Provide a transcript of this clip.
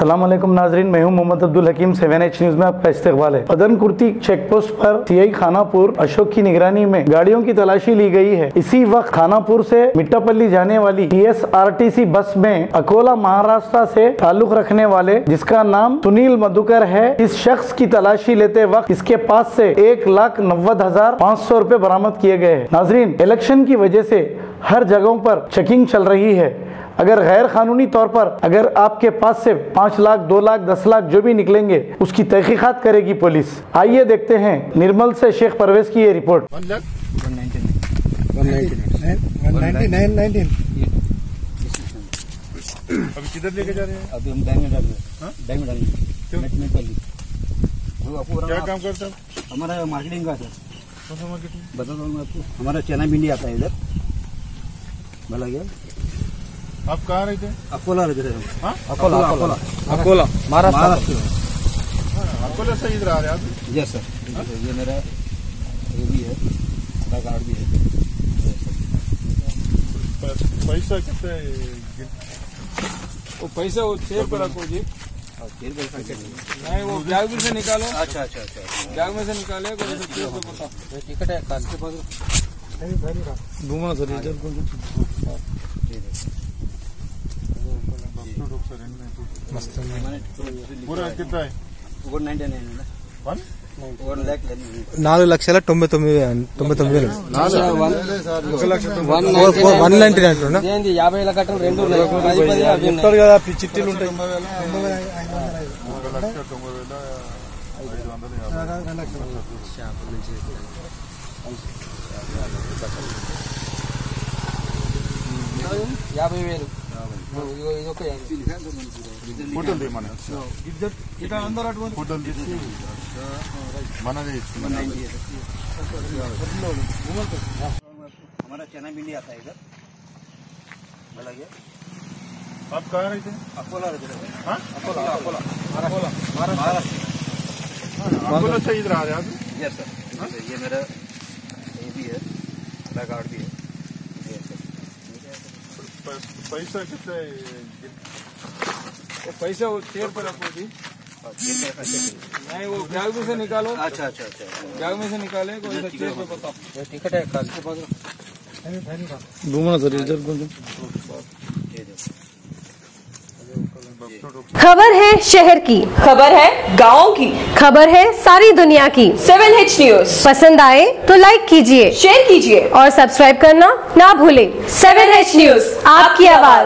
अस्सलाम वालेकुम नाजरीन, मैं हूं मोहम्मद अब्दुल हकीम। 7H न्यूज में आपका इस्तकबाल है। पदन कुर्ती चेक पोस्ट पर सीआई खानापुर अशोक की निगरानी में गाड़ियों की तलाशी ली गई है। इसी वक्त खानापुर से मिट्टापल्ली जाने वाली TSRTC बस में अकोला महाराष्ट्र से ताल्लुक रखने वाले जिसका नाम सुनील मधुकर है, इस शख्स की तलाशी लेते वक्त इसके पास से 1,90,500 रुपए बरामद किए गए हैं। नाजरीन, इलेक्शन की वजह से हर जगहों पर चेकिंग चल रही है। अगर गैर कानूनी तौर पर अगर आपके पास से 5 लाख, 2 लाख, 10 लाख जो भी निकलेंगे उसकी तहकीकात करेगी पुलिस। आइए देखते हैं निर्मल से शेख परवेज की ये रिपोर्ट। 1,99,19 अभी किधर लेके जा रहे हैं? अभी हम बैंक में डाल रहे हैं। बैंक में डालेंगे। क्या काम करते हैं? हमारा मार्केटिंग का सर। कौन सा मार्केटिंग? बता दो मैं आपको। हमारा चना भिंडी आता है इधर। भला गया। आप कहाँ रहते हैं? अकोला रहते हैं। अकोला महाराष्ट्र। अकोला से इधर आ रहे हैं आप? Yes sir. ये मेरा ये भी है, आधार कार्ड भी है। पैसा कितने? वो पैसा वो चेयर पर रखो जी। नहीं, वो बैग में से निकालो। अच्छा। बैग में से निकाले टिकट है काल के पास। घूमा सर इधर पूरा कितना है? 199 1,99,999 50 కట్టం 2 చెప్తారు కదా చిట్టీలు ఉంటాయి. 1,90,000 ఫోటోలు తీయమని ఇట్లా అందరూ అటువంటి ఫోటోలు తీసి మనదే ఇస్తున్నాం. हमारा चना भिंडी आता है इधर। भला गया। आप कहाँ रहते हैं? अकोला रहते हैं। अकोला महाराष्ट्र। अकोला से इधर आ रहे हैं आप? Yes sir. ये मेरा ये भी है, आधार कार्ड भी है। पैसा कितने? वो पैसा वो चेयर पर रखो जी। नहीं, वो बैग में से निकालो। अच्छा। बैग में से निकाले चेयर पे बताओ। टिकट है काल के पास। घूमना सर इधर खबर है शहर की, खबर है गाँव की, खबर है सारी दुनिया की। 7H न्यूज पसंद आए तो लाइक कीजिए, शेयर कीजिए और सब्सक्राइब करना ना भूलें। 7H न्यूज, आपकी आवाज।